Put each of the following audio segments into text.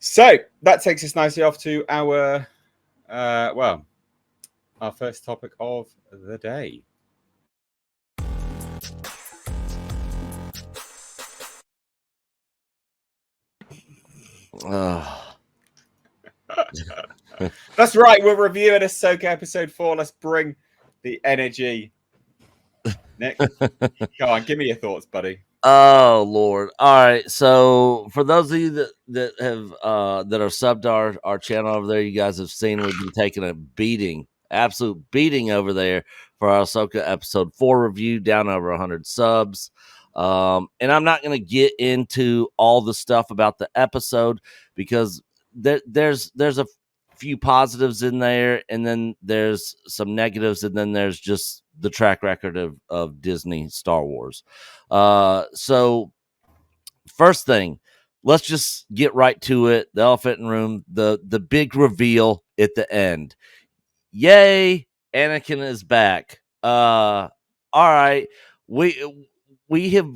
So that takes us nicely off to our, our first topic of the day. That's right. We're reviewing Ahsoka episode 4. Let's bring the energy. Nick, go on, give me your thoughts, buddy. Oh Lord! All right, so for those of you that have that are subbed to our channel over there, you guys have seen we've been taking a beating, absolute beating over there for our Ahsoka episode 4 review, down over 100 subs. And I'm not going to get into all the stuff about the episode because there's a few positives in there, and then there's some negatives, and then there's just the track record of Disney Star Wars. So first thing, let's just get right to it. The elephant in the room, the big reveal at the end. Yay, Anakin is back. All right. We have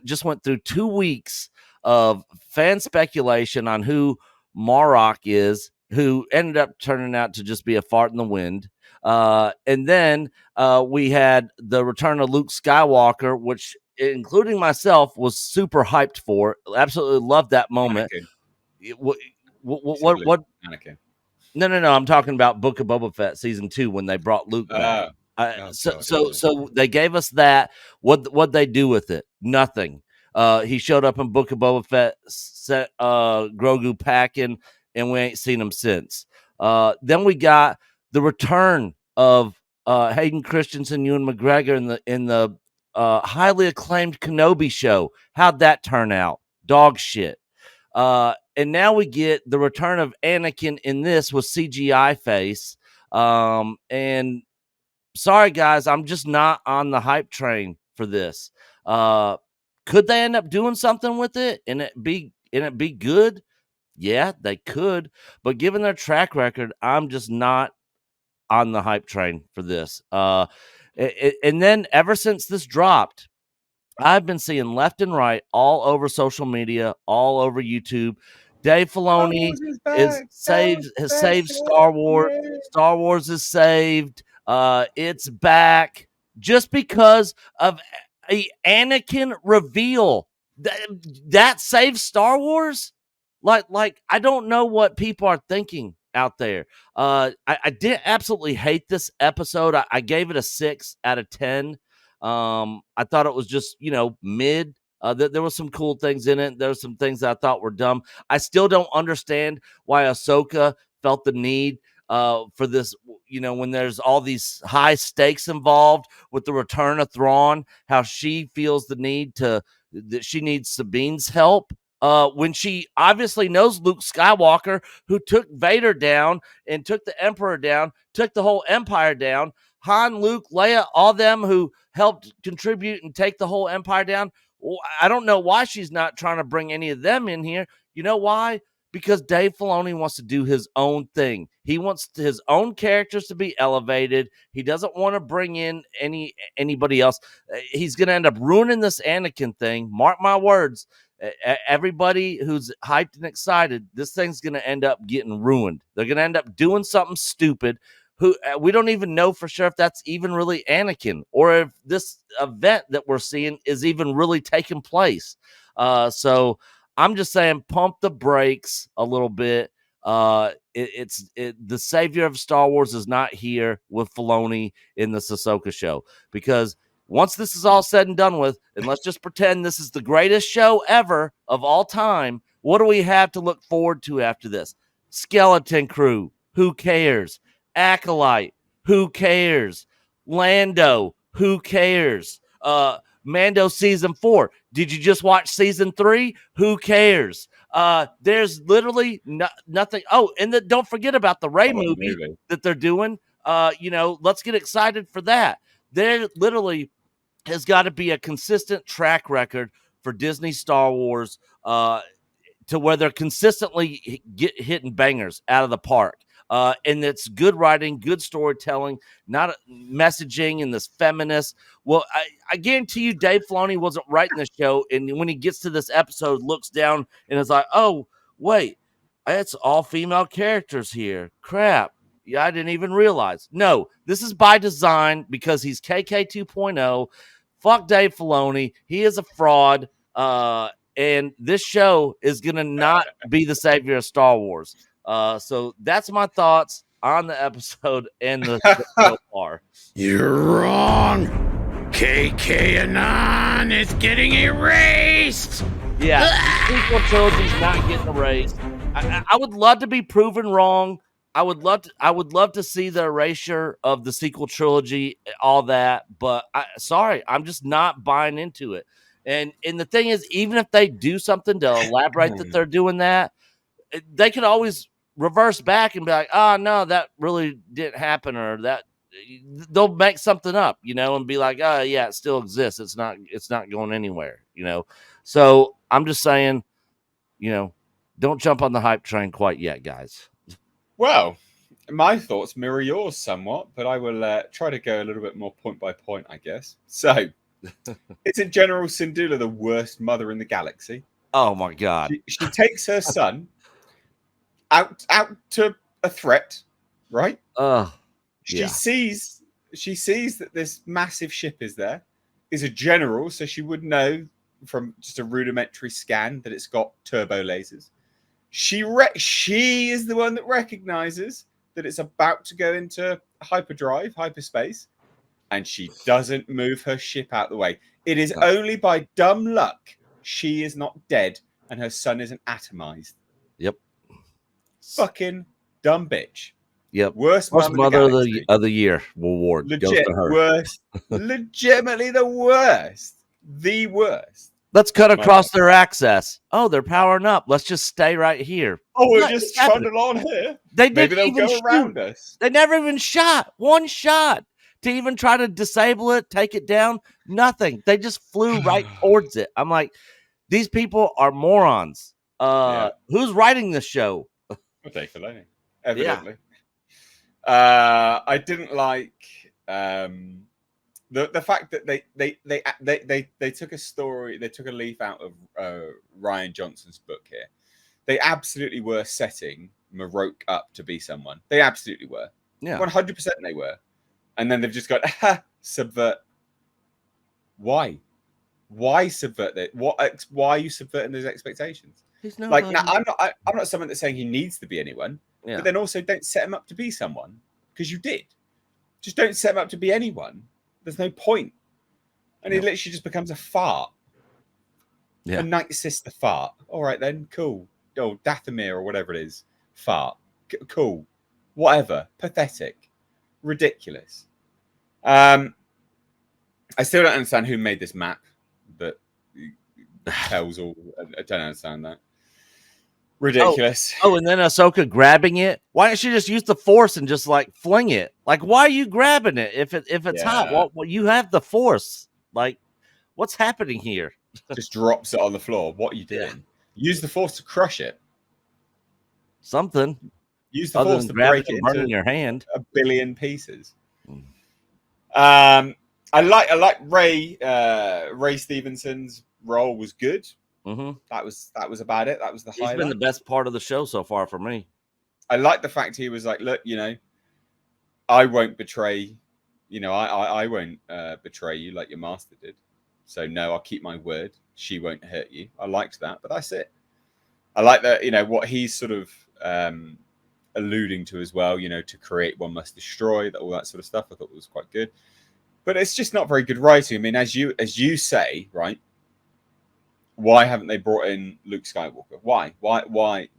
just went through 2 weeks of fan speculation on who Marok is, who ended up turning out to just be a fart in the wind. And then we had the return of Luke Skywalker, which, including myself, was super hyped for. Absolutely loved that moment. What? Anakin. No. I'm talking about Book of Boba Fett season 2 when they brought Luke back. So they gave us that. What they do with it? Nothing. He showed up in Book of Boba Fett, set Grogu packing, and we ain't seen him since. Then we got the return of Hayden Christensen, Ewan McGregor in the highly acclaimed Kenobi show. How'd that turn out? Dog shit. And now we get the return of Anakin in this with CGI face. And sorry guys, I'm just not on the hype train for this. Could they end up doing something with it and it be good? Yeah, they could. But given their track record, I'm just not on the hype train for this. And then ever since this dropped, I've been seeing left and right all over social media, all over YouTube. Dave Filoni has saved Star Wars. Star Wars is saved. It's back just because of a Anakin reveal. That saves Star Wars. Like I don't know what people are thinking out there. I did absolutely hate this episode. I gave it a 6 out of 10. I thought it was just, mid. There were some cool things in it. There were some things that I thought were dumb. I still don't understand why Ahsoka felt the need for this, when there's all these high stakes involved with the return of Thrawn, how she feels the need that she needs Sabine's help. When she obviously knows Luke Skywalker, who took Vader down and took the Emperor down, took the whole Empire down. Han, Luke, Leia, all them who helped contribute and take the whole Empire down. Well, I don't know why she's not trying to bring any of them in here. You know why? Because Dave Filoni wants to do his own thing. He wants his own characters to be elevated. He doesn't want to bring in anybody else. He's going to end up ruining this Anakin thing. Mark my words. Everybody who's hyped and excited, this thing's going to end up getting ruined. They're going to end up doing something stupid. Who we don't even know for sure if that's even really Anakin or if this event that we're seeing is even really taking place. So I'm just saying, pump the brakes a little bit. The savior of Star Wars is not here with Filoni in the Ahsoka show, because once this is all said and done with, and let's just pretend this is the greatest show ever of all time, what do we have to look forward to after this? Skeleton Crew, who cares? Acolyte, who cares? Lando, who cares? Mando season 4. Did you just watch season 3? Who cares? There's literally nothing. Oh, and don't forget about the Rey movie that they're doing. Let's get excited for that. There literally has got to be a consistent track record for Disney Star Wars to where they're consistently hitting bangers out of the park. And it's good writing, good storytelling, not messaging and this feminist. Well, I guarantee you Dave Filoni wasn't writing the show, and when he gets to this episode, looks down and is like, oh, wait, it's all female characters here. Crap. Yeah, I didn't even realize. No, this is by design because he's KK 2.0. Fuck Dave Filoni. He is a fraud. And this show is going to not be the savior of Star Wars. So that's my thoughts on the episode and the so far. You're wrong. KK Anon is getting erased. Yeah, the sequel trilogy's not getting erased. I would love to be proven wrong. I would love to see the erasure of the sequel trilogy, all that. But sorry, I'm just not buying into it. And the thing is, even if they do something to elaborate that they're doing that, they could always reverse back and be like, "Oh no, that really didn't happen," or that they'll make something up, and be like, "Oh yeah, it still exists. It's not going anywhere," So I'm just saying, don't jump on the hype train quite yet, guys. Well, my thoughts mirror yours somewhat, but I will try to go a little bit more point by point, I guess. So, isn't General Syndulla the worst mother in the galaxy? Oh my God! She takes her son out to a threat, right? She sees that this massive ship is there. Is a general, so she would know from just a rudimentary scan that it's got turbo lasers. She is the one that recognizes that it's about to go into hyperspace, and she doesn't move her ship out the way. It is only by dumb luck she is not dead and her son isn't atomized. Yep. Fucking dumb bitch. Yep. Worst mother of the year award. Legit goes to her. Worst. Legitimately the worst. The worst. Let's cut across their access. Oh, they're powering up. Let's just stay right here. Oh, we're just trundling on here. Maybe they'll go around us. They never even shot one shot to even try to disable it, take it down. Nothing. They just flew right towards it. I'm like, these people are morons. Who's writing this show? Dave Filoni, evidently. Yeah. I didn't like the fact that they took a story, they took a leaf out of Ryan Johnson's book here. They absolutely were setting Marok up to be someone. They absolutely were. Yeah, 100% they were. And then they've just got subvert. Why subvert that? Why are you subverting those expectations? Now, I'm not someone that's saying he needs to be anyone, but then also don't set him up to be someone because you did. Just don't set him up to be anyone. There's no point. And he literally just becomes a fart. Yeah. A night sister fart. All right then, cool. Oh, Dathomir or whatever it is. Fart. Cool. Whatever. Pathetic. Ridiculous. I still don't understand who made this map that tells all. I don't understand that. Ridiculous. Oh, and then Ahsoka grabbing it. Why don't she just use the Force and just fling it? Why are you grabbing it if it's hot? Well, you have the Force. What's happening here? Just drops it on the floor. What are you doing? Yeah. Use the Force to crush it. Something. Use the Force to break it into your hand. a billion pieces. I like Ray Stevenson's role was good. Mm-hmm. That was about it. That was the highlight. He's been the best part of the show so far for me. I like the fact he was like, look, I won't betray. I won't betray you like your master did. So no, I'll keep my word. She won't hurt you. I liked that, but that's it. I like that. What he's sort of alluding to as well. To create one must destroy. All that sort of stuff. I thought was quite good. But it's just not very good writing. I mean, as you say, right? Why haven't they brought in Luke Skywalker? Why? I mean,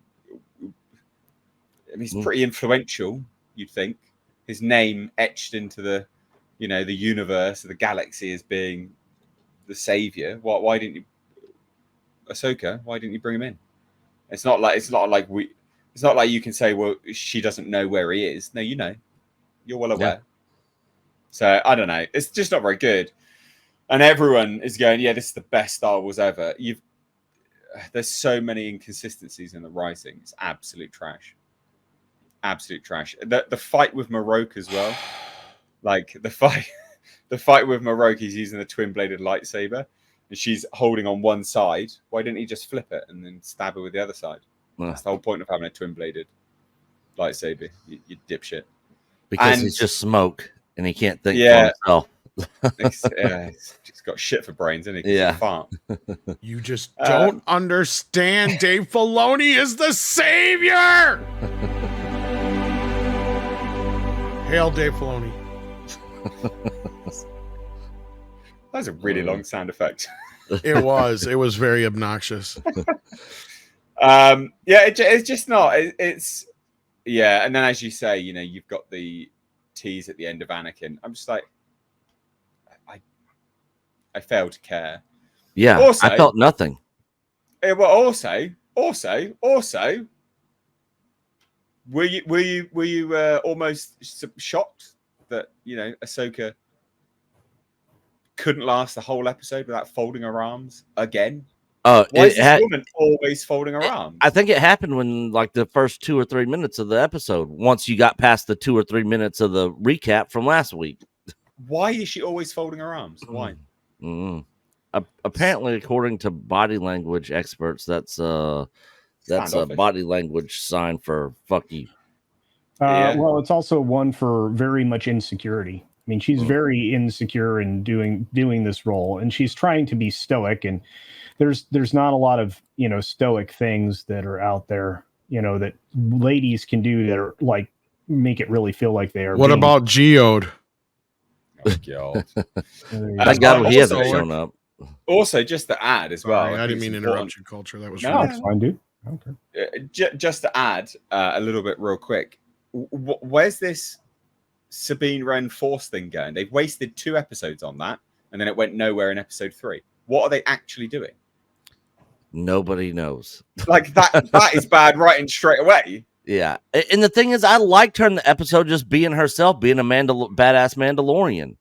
he's pretty influential, you'd think. His name etched into the, the universe, the galaxy as being the savior. Why didn't you, Ahsoka? Why didn't you bring him in? It's not like you can say, well, she doesn't know where he is. No, you're well aware. Yeah. So I don't know. It's just not very good. And everyone is going, yeah, this is the best Star Wars ever. There's so many inconsistencies in the writing. It's absolute trash. Absolute trash. The fight with Marok as well. The fight with Marok, he's using the twin-bladed lightsaber, and she's holding on one side. Why didn't he just flip it and then stab her with the other side? That's the whole point of having a twin-bladed lightsaber. You dipshit. Because he's just smoke and he can't think for himself. He's just got shit for brains, isn't he? Yeah. He's a fart. You just don't understand. Dave Filoni is the savior. Hail Dave Filoni. That was a really long sound effect. It was very obnoxious. It's just not. It's and then as you say, you've got the tease at the end of Anakin. I'm just like, I fail to care. Yeah, also, I felt nothing. Well, also, were you almost shocked that Ahsoka couldn't last the whole episode without folding her arms again? Why is this woman always folding her arms? I think it happened when the first 2 or 3 minutes of the episode. Once you got past the 2 or 3 minutes of the recap from last week. Why is she always folding her arms? Why? Apparently, according to body language experts, that's a body language sign for fuck you. Well, it's also one for very much insecurity. I mean, she's very insecure in doing this role, and she's trying to be stoic. And there's not a lot of stoic things that are out there, that ladies can do that are make it really feel like they are. What about Geode? Oh, God. Thank God he hasn't shown up. Also, just to add as well. Sorry, I didn't mean to interrupt your culture. That was that's fine, dude. Okay. Just to add a little bit real quick. Where's this Sabine Wren Force thing going? They've wasted 2 episodes on that, and then it went nowhere in episode 3. What are they actually doing? Nobody knows. That is bad writing straight away. Yeah, and the thing is, I liked her in the episode just being herself, being a badass Mandalorian.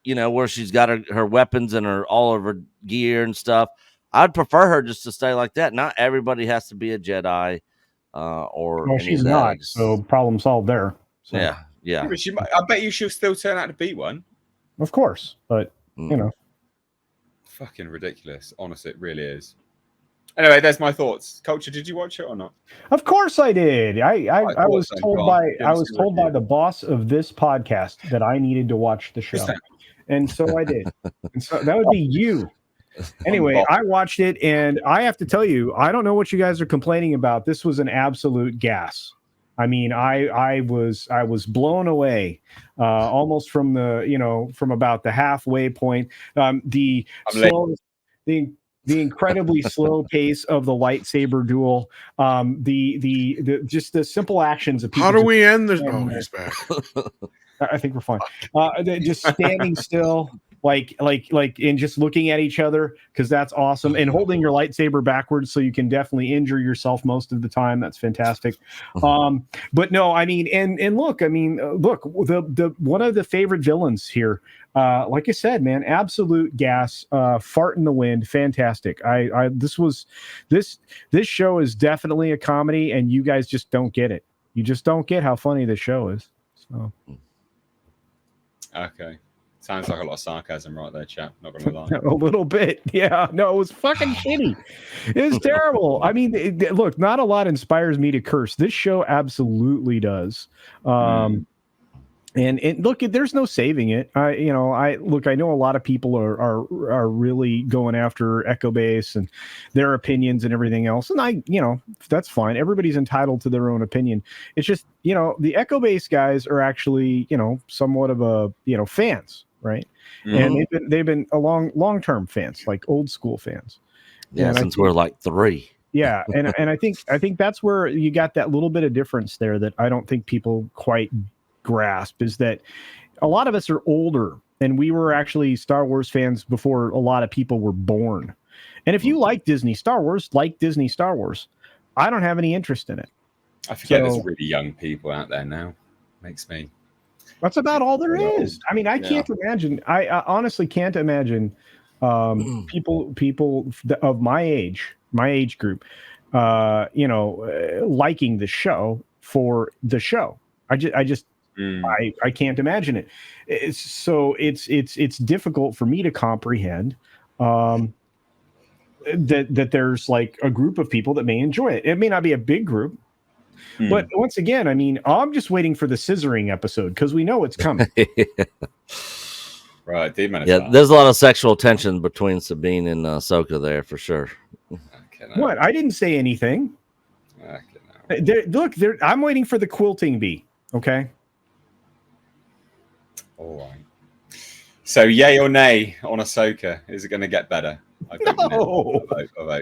Where she's got her weapons and all of her gear and stuff. I'd prefer her just to stay like that. Not everybody has to be a Jedi, or well, she's not. So problem solved there. So. Yeah. I bet you she'll still turn out to be one. Of course, but fucking ridiculous. Honestly, it really is. Anyway, there's my thoughts. Culture, did you watch it or not? Of course I did. I was told by the boss of this podcast that I needed to watch the show. And so I did. And so that would be you. Anyway, I watched it, and I have to tell you, I don't know what you guys are complaining about. This was an absolute gas. I mean, I was blown away, almost from from about the halfway point. The incredibly slow pace of the lightsaber duel, the just the simple actions of people. How do we end this? Oh, he's back. I think we're fine. Just standing still, and just looking at each other, because that's awesome, and holding your lightsaber backwards so you can definitely injure yourself most of the time. That's fantastic. But no, I mean, and look, the one of the favorite villains here. Like I said, man, absolute gas, fart in the wind, fantastic. This show is definitely a comedy, and you guys just don't get it. You just don't get how funny this show is. So. Okay. Sounds like a lot of sarcasm right there, chap. Not gonna lie. A little bit. Yeah. No, it was fucking shitty. It was terrible. I mean, look, not a lot inspires me to curse. This show absolutely does. And look, there's no saving it. I know a lot of people are really going after Echo Base and their opinions and everything else. And that's fine. Everybody's entitled to their own opinion. It's just, the Echo Base guys are actually, somewhat of a, fans, right? Mm-hmm. And they've been a long-term fans, like old school fans. Yeah, and since we're like 3. Yeah, and I think that's where you got that little bit of difference there that I don't think people quite grasp, is that a lot of us are older, and we were actually Star Wars fans before a lot of people were born. And if you like Disney Star Wars, I don't have any interest in it. I forget there's really young people out there now. Makes me. That's about all there is. I mean, I can't imagine. I honestly can't imagine people of my age group, liking the show for the show. I can't imagine it. It's difficult for me to comprehend. that there's like a group of people that may enjoy it. It may not be a big group, but once again, I mean, I'm just waiting for the scissoring episode because we know it's coming. Right, yeah, there's a lot of sexual tension between Sabine and Ahsoka there for sure. What? I didn't say anything. Look, I'm waiting for the quilting bee. Okay. All right. So, yay or nay on Ahsoka? Is it going to get better? I don't know.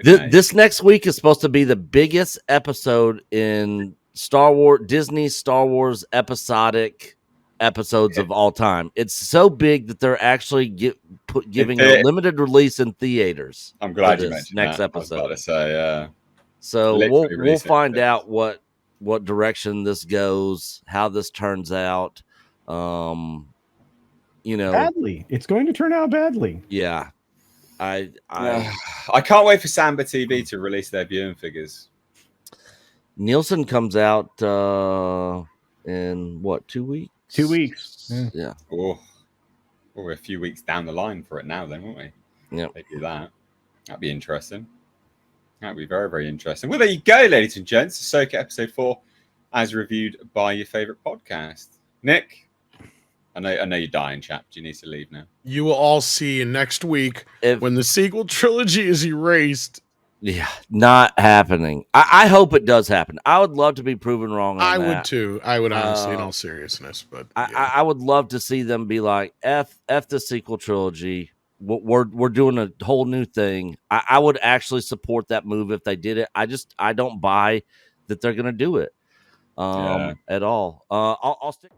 This next week is supposed to be the biggest episode in Disney Star Wars episodic episodes of all time. It's so big that they're actually giving a limited release in theaters. I'm glad you mentioned next that. episode. I was about to say, so we'll find out what direction this goes, how this turns out. Badly. It's going to turn out badly. Yeah. I can't wait for Samba TV to release their viewing figures. Nielsen comes out in what, 2 weeks? 2 weeks. Yeah. Oh, we're a few weeks down the line for it now, then, won't we? Yeah. They do that. That'd be interesting. That'd be very, very interesting. Well, there you go, ladies and gents. Ahsoka episode 4, as reviewed by your favorite podcast. Nick, I know you're dying, chap. Do you need to leave now? You will all see next week when the sequel trilogy is erased. Yeah, not happening. I hope it does happen. I would love to be proven wrong on I that. would too. I would honestly, in all seriousness, but I would love to see them be like, F the sequel trilogy. We're doing a whole new thing. I would actually support that move if they did it. I don't buy that they're gonna do it at all. I'll stick.